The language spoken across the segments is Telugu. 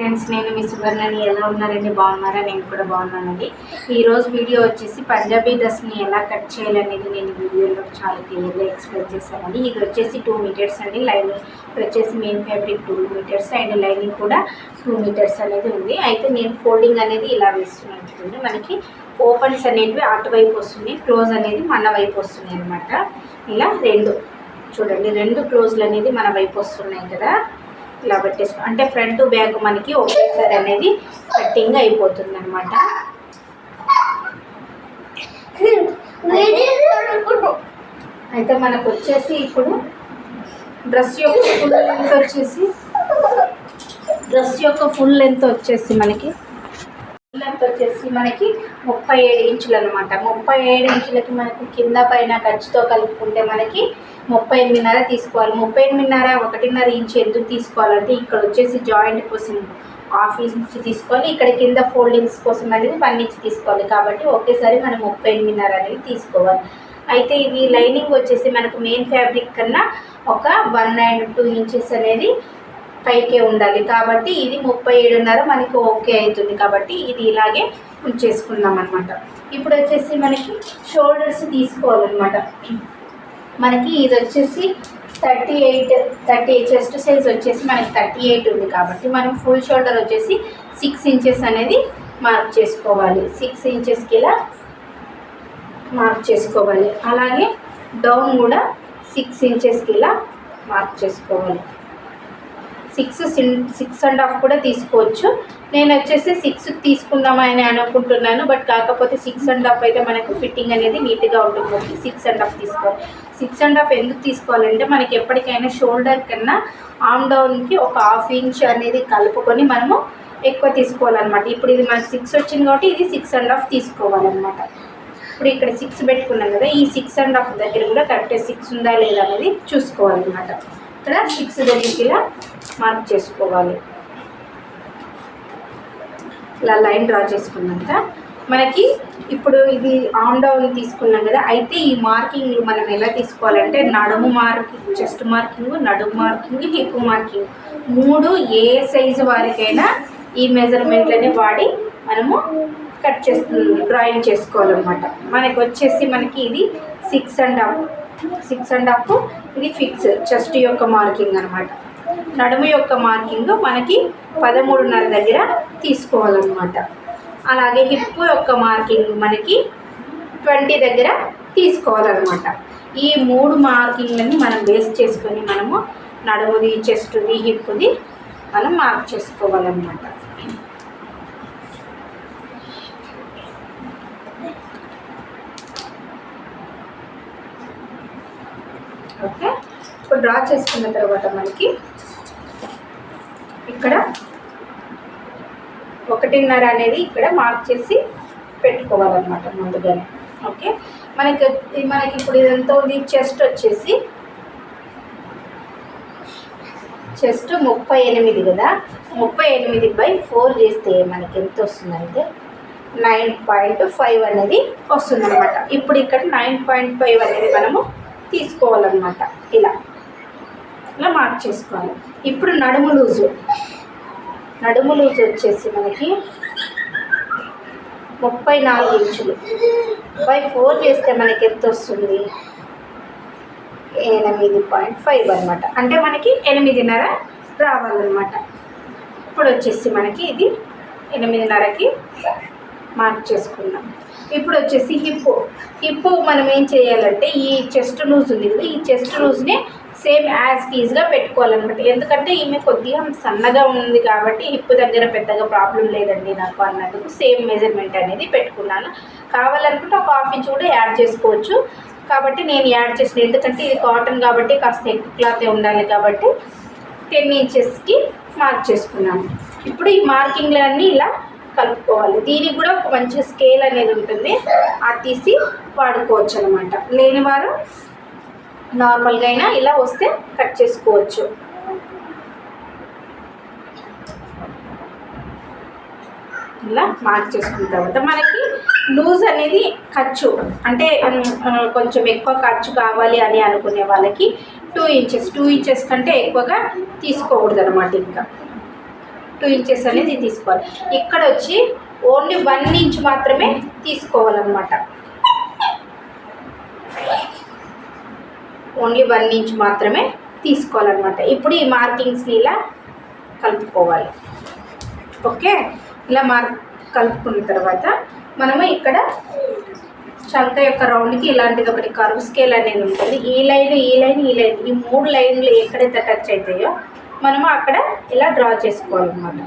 ఫ్రెండ్స్, నేను మీ సువర్ణని. ఎలా ఉన్నారండి? బాగున్నారా? నేను కూడా బాగున్నానండి. ఈరోజు వీడియో వచ్చేసి పంజాబీ డ్రెస్ని ఎలా కట్ చేయాలనేది నేను వీడియోలో చాలా క్లియర్గా ఎక్స్ప్లెయిన్ చేశానండి. ఇది వచ్చేసి 2 మీటర్స్ అండి. లైనింగ్ వచ్చేసి main fabric 2 metres and lining కూడా 2 మీటర్స్ అనేది ఉంది. అయితే నేను ఫోల్డింగ్ అనేది ఇలా వేస్తున్నాను చూడండి. మనకి ఓపెన్స్ అనేవి అటువైపు వస్తుంది, క్లోజ్ అనేది మన వైపు వస్తుంది అనమాట. ఇలా చూడండి, 2 క్లోజ్లు అనేది మన వైపు వస్తున్నాయి కదా. ఇలా పెట్టేసుకో అంటే ఫ్రంట్ బ్యాక్ మనకి ఒకేసారి అనేది కట్టింగ్ అయిపోతుంది అనమాట. అయితే మనకు వచ్చేసి ఇప్పుడు డ్రెస్ యొక్క ఫుల్ లెంత్ వచ్చేసి మనకి 37 ఇంచులు అనమాట. 37 ఇంచులకి మనకి కింద పైన ఖర్చుతో కలుపుకుంటే మనకి 38.5 తీసుకోవాలి. 38.5 1.5 ఇంచు ఎందుకు తీసుకోవాలంటే ఇక్కడ వచ్చేసి జాయింట్ కోసం 1/2 ఇంచు తీసుకోవాలి, ఇక్కడ కింద ఫోల్డింగ్స్ కోసం అనేది 1 ఇంచ్ తీసుకోవాలి. కాబట్టి ఒకేసారి మనం 38.5 అనేది తీసుకోవాలి. అయితే ఇది లైనింగ్ వచ్చేసి మనకు మెయిన్ ఫ్యాబ్రిక్ కన్నా ఒక 1 and 2 ఇంచెస్ అనేది పైకే ఉండాలి. కాబట్టి ఇది 37.5 మనకి ఓకే అవుతుంది. కాబట్టి ఇది ఇలాగే ఉంచేసుకుందాం అనమాట. ఇప్పుడు వచ్చేసి మనకి షోల్డర్స్ తీసుకోవాలన్నమాట. మనకి ఇది వచ్చేసి 38 చెస్ట్ సైజ్ వచ్చేసి మనకి 38 ఉంది. కాబట్టి మనం ఫుల్ షోల్డర్ వచ్చేసి 6 ఇంచెస్ అనేది మార్క్ చేసుకోవాలి. 6 ఇంచెస్కి ఇలా మార్క్ చేసుకోవాలి. అలాగే డౌన్ కూడా 6 ఇంచెస్కి ఇలా మార్క్ చేసుకోవాలి. 6.5 కూడా తీసుకోవచ్చు. నేను వచ్చేసి 6 తీసుకుందామని అనుకుంటున్నాను. బట్ కాకపోతే 6.5 అయితే మనకు ఫిట్టింగ్ అనేది నీట్గా ఉంటుంది. 6.5 తీసుకోవాలి. 6.5 ఎందుకు తీసుకోవాలంటే మనకి ఎప్పటికైనా షోల్డర్ కన్నా ఆర్మ్ డౌన్కి ఒక 1/2 ఇంచ్ అనేది కలుపుకొని మనము ఎక్కువ తీసుకోవాలన్నమాట. ఇప్పుడు ఇది మనకి 6 వచ్చింది కాబట్టి ఇది 6.5 తీసుకోవాలన్నమాట. ఇప్పుడు ఇక్కడ 6 పెట్టుకున్నాం కదా, ఈ 6.5 దగ్గర కూడా కరెక్ట్ 6 ఉందా లేదా అనేది చూసుకోవాలన్నమాట. ఇక్కడ 6 దగ్గరికి ఇలా మార్క్ చేసుకోవాలి. ఇలా లైన్ డ్రా చేసుకున్నాక మనకి ఇప్పుడు ఇది ఆర్మ్ డౌన్ తీసుకున్నాం కదా. అయితే ఈ మార్కింగ్ మనం ఎలా తీసుకోవాలంటే నడుము మార్కింగ్, చెస్ట్ మార్కింగ్, నడుము మార్కింగ్, హిప్ మార్కింగ్ 3 ఏ సైజు వారికైనా ఈ మెజర్మెంట్లని వాడి మనము కట్ డ్రాయింగ్ చేసుకోవాలన్నమాట. మనకి వచ్చేసి మనకి ఇది 6.5 ఇది ఫిక్స్ చెస్ట్ యొక్క మార్కింగ్ అనమాట. నడుము యొక్క మార్కింగ్ మనకి 13.5 దగ్గర తీసుకోవాలన్నమాట. అలాగే హిప్ యొక్క మార్కింగ్ మనకి 20 దగ్గర తీసుకోవాలన్నమాట. ఈ 3 మార్కింగ్లని మనం బేస్ చేసుకొని మనము నడుముది, చెస్ట్ది, హిప్ది మనం మార్క్ చేసుకోవాలన్నమాట. ఓకే, ఇప్పుడు డ్రా చేసుకున్న తర్వాత మనకి ఇక్కడ 1.5 అనేది ఇక్కడ మార్క్ చేసి పెట్టుకోవాలన్నమాట ముందుగానే. ఓకే, మనకి ఇప్పుడు ఇదంతా ఉంది. చెస్ట్ వచ్చేసి చెస్ట్ 38 కదా. 38/4 చేస్తే మనకి ఎంత వస్తుందంటే 9.5 అనేది వస్తుందన్నమాట. ఇప్పుడు ఇక్కడ 9.5 అనేది మనము తీసుకోవాలన్నమాట. ఇలా మార్క్ చేసుకోవాలి. ఇప్పుడు నడుము లూజు వచ్చేసి మనకి 34 ఇంచులు బై 4 చేస్తే మనకి ఎంత వస్తుంది? 8.5 అనమాట. అంటే మనకి 8.5 రావాలన్నమాట. ఇప్పుడు వచ్చేసి మనకి ఇది 8.5కి మార్క్ చేసుకున్నాం. ఇప్పుడు వచ్చేసి హిప్ మనం ఏం చేయాలంటే ఈ చెస్ట్ లూజ్ ఉంది కదా, ఈ చెస్ట్ లూజ్ని సేమ్ యాజ్ ఈజ్గా పెట్టుకోవాలన్నమాట. ఎందుకంటే ఈమె కొద్దిగా సన్నగా ఉంది కాబట్టి హిప్ దగ్గర పెద్దగా ప్రాబ్లం లేదండి నాకు అన్నందుకు సేమ్ మెజర్మెంట్ అనేది పెట్టుకున్నాను. కావాలనుకుంటే ఒక 1/2 ఇంచ్ కూడా యాడ్ చేసుకోవచ్చు. కాబట్టి నేను యాడ్ చేసిన, ఎందుకంటే ఇది కాటన్ కాబట్టి కాస్త ఎక్కువ క్లాతే ఉండాలి కాబట్టి 10 ఇంచెస్కి మార్క్ చేసుకున్నాను. ఇప్పుడు ఈ మార్కింగ్లన్నీ ఇలా కలుపుకోవాలి. దీనికి కూడా ఒక మంచి స్కేల్ అనేది ఉంటుంది, అది తీసి వాడుకోవచ్చు అనమాట. లేని వారు నార్మల్గా అయినా ఇలా వస్తే కట్ చేసుకోవచ్చు. ఇలా మార్క్ చేసుకున్న తర్వాత మనకి లూజ్ అనేది ఖర్చు అంటే కొంచెం ఎక్కువ ఖర్చు కావాలి అని అనుకునే వాళ్ళకి 2 ఇంచెస్ కంటే ఎక్కువగా తీసుకోకూడదు అనమాట. ఇంకా 2 ఇంచెస్ అనేది తీసుకోవాలి. ఇక్కడ వచ్చి ఓన్లీ 1 ఇంచ్ మాత్రమే తీసుకోవాలన్నమాట. ఓన్లీ 1 ఇంచ్ మాత్రమే తీసుకోవాలన్నమాట. ఇప్పుడు ఈ మార్కింగ్స్ని ఇలా కలుపుకోవాలి. ఓకే, ఇలా కలుపుకున్న తర్వాత మనము ఇక్కడ చంక యొక్క రౌండ్కి ఇలాంటిది ఒకటి కర్వ్ స్కేల్ అనేది ఉంటుంది. ఈ లైన్ ఈ 3 లైన్లు ఎక్కడైతే టచ్ అవుతాయో మనము అక్కడ ఇలా డ్రా చేసుకోవాలన్నమాట.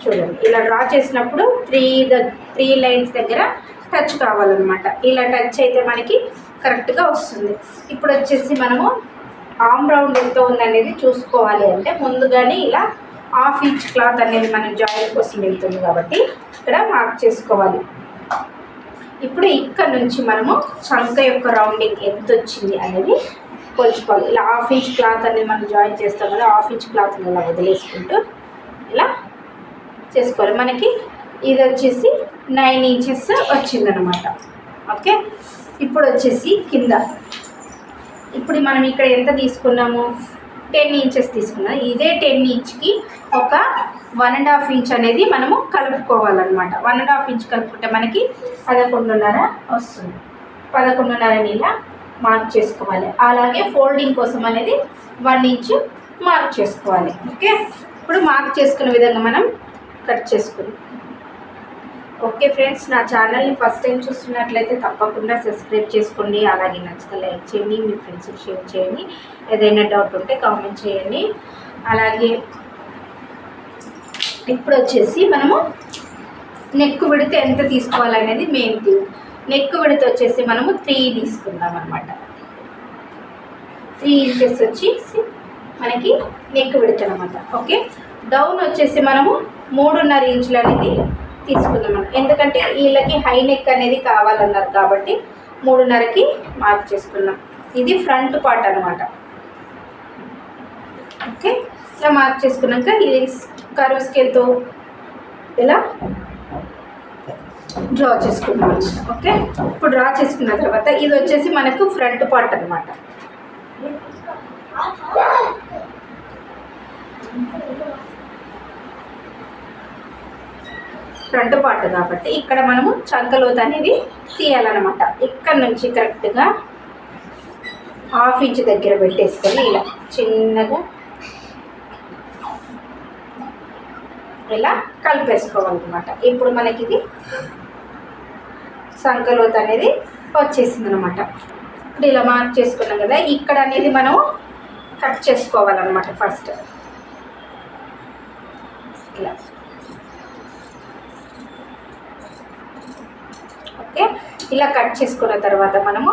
చూడండి, ఇలా డ్రా చేసినప్పుడు 3 లైన్స్ దగ్గర టచ్ కావాలన్నమాట. ఇలా టచ్ అయితే మనకి కరెక్ట్గా వస్తుంది. ఇప్పుడు వచ్చేసి మనము ఆర్మ్ రౌండ్ ఎంత ఉందనేది చూసుకోవాలి అంటే ముందుగానే ఇలా 1/2 ఇంచ్ క్లాత్ అనేది మనం జాయింట్ కోసం వెళ్తుంది కాబట్టి ఇక్కడ మార్క్ చేసుకోవాలి. ఇప్పుడు ఇక్కడ నుంచి మనము చంక యొక్క రౌండింగ్ ఎంత వచ్చింది అనేది కొలుచుకోవాలి. ఇలా 1/2 ఇంచ్ క్లాత్ అనేది మనం జాయిన్ చేస్తాం కదా, 1/2 ఇంచ్ క్లాత్ని ఇలా వదిలేసుకుంటూ ఇలా చేసుకోవాలి. మనకి ఇది వచ్చేసి 9 ఇంచెస్ వచ్చిందనమాట. ఓకే, ఇప్పుడు వచ్చేసి కింద ఇప్పుడు మనం ఇక్కడ ఎంత తీసుకున్నాము, 10 ఇంచెస్ తీసుకున్నాం. ఇదే 10 ఇంచ్కి ఒక 1.5 ఇంచ్ అనేది మనము కలుపుకోవాలన్నమాట. 1.5 ఇంచ్ కలుపుకుంటే మనకి 11.5 వస్తుంది. 11.5 ఇలా మార్క్ చేసుకోవాలి. అలాగే ఫోల్డింగ్ కోసం అనేది 1 ఇంచ్ మార్క్ చేసుకోవాలి. ఓకే, ఇప్పుడు మార్క్ చేసుకునే విధంగా మనం కట్ చేసుకుందాం. ఓకే ఫ్రెండ్స్, నా ఛానల్ని ఫస్ట్ టైం చూస్తున్నట్లయితే తప్పకుండా సబ్స్క్రైబ్ చేసుకోండి. అలాగే నచ్చితే లైక్ చేయండి, మీ ఫ్రెండ్స్కి షేర్ చేయండి. ఏదైనా డౌట్ ఉంటే కామెంట్ చేయండి. అలాగే ఇప్పుడు వచ్చేసి మనము నెక్ విడత ఎంత తీసుకోవాలనేది మెయిన్ థింగ్. నెక్ విడత వచ్చేసి మనము 3 తీసుకుందాం అనమాట. 3 ఇంచెస్ వచ్చేసి మనకి నెక్ విడత అనమాట. ఓకే, డౌన్ వచ్చేసి మనము 3.5 ఇంచులు అనేది తీసుకుందాం. ఎందుకంటే వీళ్ళకి హై నెక్ అనేది కావాలన్నారు కాబట్టి 3.5కి మార్క్ చేసుకున్నాం. ఇది ఫ్రంట్ పార్ట్ అనమాట. ఓకే, ఇలా మార్క్ చేసుకున్నాక ఇది కర్వ్ స్కేల్తో ఇలా డ్రా చేసుకున్నాం అనమాట. ఓకే, ఇప్పుడు డ్రా చేసుకున్న తర్వాత ఇది వచ్చేసి మనకు ఫ్రంట్ పార్ట్ అనమాట. ఫ్రంట్ పార్ట్ కాబట్టి ఇక్కడ మనము చంకలోతు అనేది తీయాలన్నమాట. ఇక్కడ నుంచి కరెక్ట్గా 1/2 ఇంచ్ దగ్గర పెట్టేసుకొని ఇలా చిన్నగా ఇలా కలిపేసుకోవాలన్నమాట. ఇప్పుడు మనకి ఇది సంకలోతు అనేది వచ్చేసింది అనమాట. ఇప్పుడు ఇలా మార్క్ చేసుకున్నాం కదా, ఇక్కడ అనేది మనం కట్ చేసుకోవాలన్నమాట. ఫస్ట్ ఇలా ఓకే, ఇలా కట్ చేసుకున్న తర్వాత మనము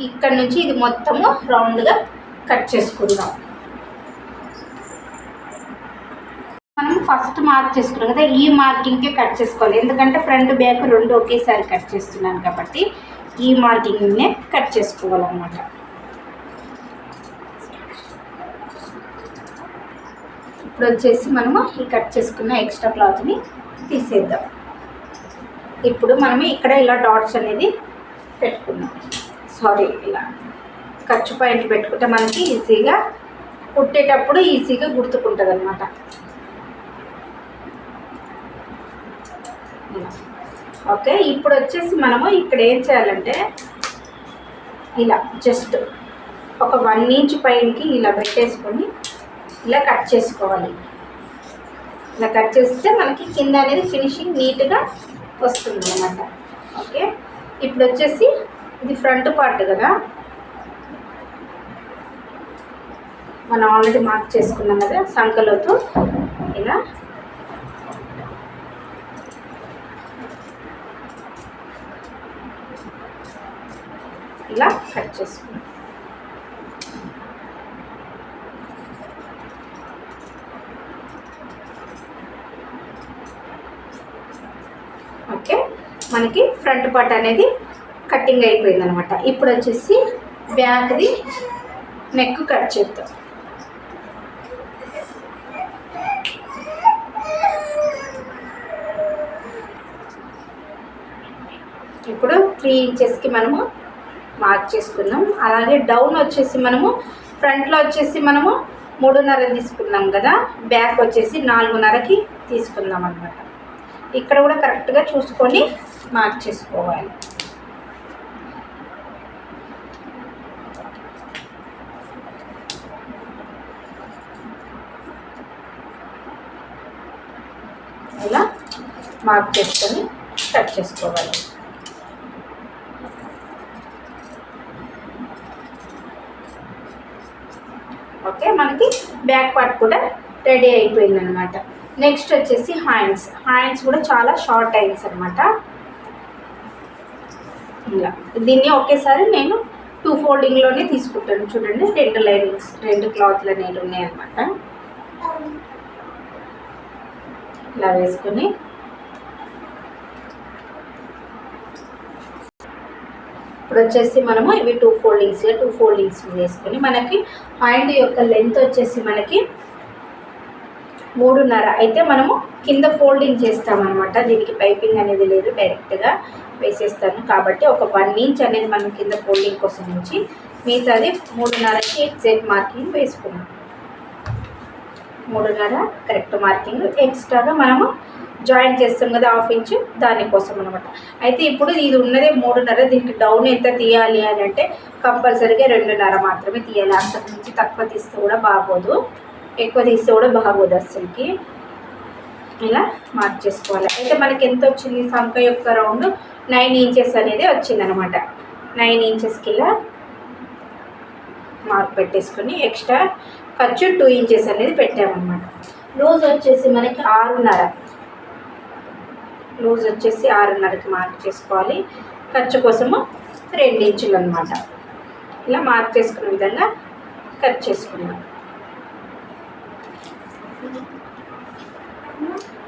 ఇక్కడ నుంచి ఇది మొత్తము రౌండ్గా కట్ చేసుకుందాం. మనం ఫస్ట్ మార్క్ చేసుకున్నాం కదా, ఈ మార్కింగ్కే కట్ చేసుకోవాలి. ఎందుకంటే ఫ్రంట్ బ్యాక్ 2 ఒకేసారి కట్ చేస్తున్నాను కాబట్టి ఈ మార్కింగ్నే కట్ చేసుకోవాలన్నమాట. ఇప్పుడు వచ్చేసి మనము ఈ కట్ చేసుకున్న ఎక్స్ట్రా క్లాత్ని తీసేద్దాం. ఇప్పుడు మనము ఇక్కడ ఇలా డాట్స్ అనేది పెట్టుకున్నాం. ఇలా ఖర్చు పాయింట్ పెట్టుకుంటే మనకి ఈజీగా కుట్టేటప్పుడు ఈజీగా గుర్తుకుంటుంది అనమాట. ఓకే, ఇప్పుడు వచ్చేసి మనము ఇక్కడ ఏం చేయాలంటే ఇలా జస్ట్ ఒక 1 ఇంచ్ పైనకి ఇలా పెట్టేసుకొని ఇలా కట్ చేసుకోవాలి. ఇలా కట్ చేస్తే మనకి కింద అనేది ఫినిషింగ్ నీట్గా వస్తుంది అన్నమాట. ఓకే, ఇప్పుడు వచ్చేసి ఇది ఫ్రంట్ పార్ట్ కదా, మనం ఆల్రెడీ మార్క్ చేసుకున్నాం కదా సంకలోతు. ఇలా కట్ చేసుకున్నాం. ఓకే, మనకి ఫ్రంట్ పార్ట్ అనేది కటింగ్ అయిపోయింది అనమాట. ఇప్పుడు వచ్చేసి బ్యాక్ది నెక్ కట్ చేద్దాం. ఇప్పుడు 3 ఇంచెస్కి మనము మార్క్ చేసుకుందాం. అలాగే డౌన్ వచ్చేసి మనము ఫ్రంట్లో వచ్చేసి మనము 3.5 తీసుకున్నాం కదా, బ్యాక్ వచ్చేసి 4.5కి తీసుకుందాం అన్నమాట. ఇక్కడ కూడా కరెక్ట్గా చూసుకొని మార్క్ చేసుకోవాలి. ఇలా మార్క్ చేసుకొని కట్ చేసుకోవాలి. ఓకే, మనకి బ్యాక్ పార్ట్ కూడా రెడీ అయిపోయిందనమాట. నెక్స్ట్ వచ్చేసి హ్యాండ్స్ కూడా చాలా షార్ట్ హ్యాండ్స్ అనమాట. ఇలా దీన్ని ఒకేసారి నేను 2 ఫోల్డింగ్లోనే తీసుకుంటాను. చూడండి, 2 లైనింగ్స్ 2 క్లాత్లు అనేవి ఉన్నాయన్నమాట. ఇలా వేసుకొని ఇప్పుడు వచ్చేసి మనము ఇవి 2 ఫోల్డింగ్స్ వేసుకొని మనకి హ్యాండ్ యొక్క లెంత్ వచ్చేసి మనకి 3.5 అయితే మనము కింద ఫోల్డింగ్ చేస్తామన్నమాట. దీనికి పైపింగ్ అనేది లేదు, డైరెక్ట్గా వేసేస్తాను కాబట్టి ఒక 1 ఇంచ్ అనేది మనం కింద ఫోల్డింగ్ కోసం నుంచి మిగతాది 3.5కి ఎగ్జాక్ట్ మార్కింగ్ వేసుకున్నాం. 3.5 కరెక్ట్ మార్కింగ్. ఎక్స్ట్రాగా మనము జాయిన్ చేస్తాం కదా 1/2 ఇంచ్, దానికోసం అనమాట. అయితే ఇప్పుడు ఇది ఉన్నదే 3.5, దీనికి డౌన్ ఎంత తీయాలి అని అంటే కంపల్సరీగా 2.5 మాత్రమే తీయాలి. అంతకు మించి తక్కువ తీస్తే కూడా బాగోదు, ఎక్కువ తీస్తే కూడా బాగోదు అస్సలకి. ఇలా మార్క్ చేసుకోవాలి. అయితే మనకి ఎంత వచ్చింది, సంఖ యొక్క రౌండ్ 9 ఇంచెస్ అనేది వచ్చిందనమాట. 9 ఇంచెస్కి ఇలా మార్క్ పెట్టేసుకొని ఎక్స్ట్రా ఖర్చు 2 ఇంచెస్ అనేది పెట్టామన్నమాట. లూజ్ వచ్చేసి మనకి 6.5, లూజ్ వచ్చేసి 6.5కి మార్క్ చేసుకోవాలి. ఖర్చు కోసము 2 ఇంచులు అనమాట. ఇలా మార్క్ చేసుకున్న విధంగా కట్ చేసుకున్నాం.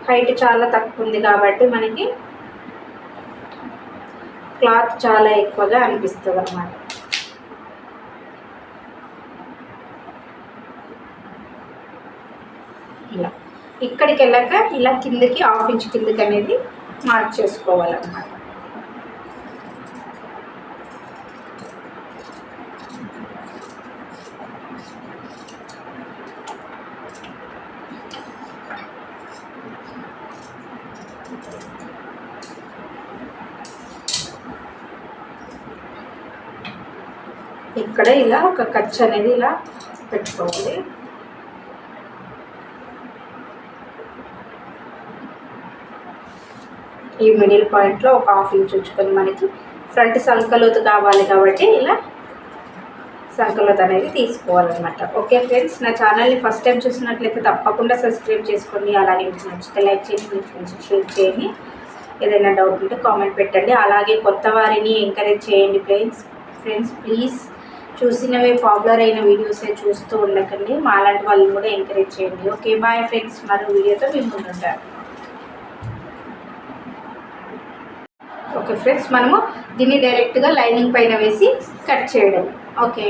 హైట్ చాలా తక్కువ ఉంది కాబట్టి మనకి క్లాత్ చాలా ఎక్కువగా అనిపిస్తుంది అన్నమాట. ఇలా ఇక్కడికి వెళ్ళాక ఇలా కిందకి 1/2 ఇంచ్ కిందకి అనేది మార్క్ చేసుకోవాలన్నమాట. ఇక్కడ ఇలా ఒక ఖర్చు అనేది ఇలా పెట్టుకోవాలి. ఈ మిడిల్ పాయింట్లో ఒక 1/2 ఇంచ్ ఉంచుకొని మనకి ఫ్రంట్ సంకలోతు కావాలి కాబట్టి ఇలా సంకలోతు అనేది తీసుకోవాలన్నమాట. ఓకే ఫ్రెండ్స్, నా ఛానల్ని ఫస్ట్ టైం చూసినట్లయితే తప్పకుండా సబ్స్క్రైబ్ చేసుకోండి. అలాగే మీకు నచ్చితే లైక్ చేయండి, మీ ఫ్రెండ్స్కి షేర్ చేయండి. ఏదైనా డౌట్ ఉంటే కామెంట్ పెట్టండి. అలాగే కొత్త వారిని ఎంకరేజ్ చేయండి ఫ్రెండ్స్ ప్లీజ్. చూసినవే పాపులర్ అయిన వీడియోసే చూస్తూ ఉండకండి, మాలాంటి వాళ్ళని కూడా ఎంకరేజ్ చేయండి. ఓకే బాయ్ ఫ్రెండ్స్, మరో వీడియోతో మేము ముందుంటారు. ఓకే ఫ్రెండ్స్, మనము దీన్ని డైరెక్ట్గా లైనింగ్ పైన వేసి కట్ చేయడం. ఓకే.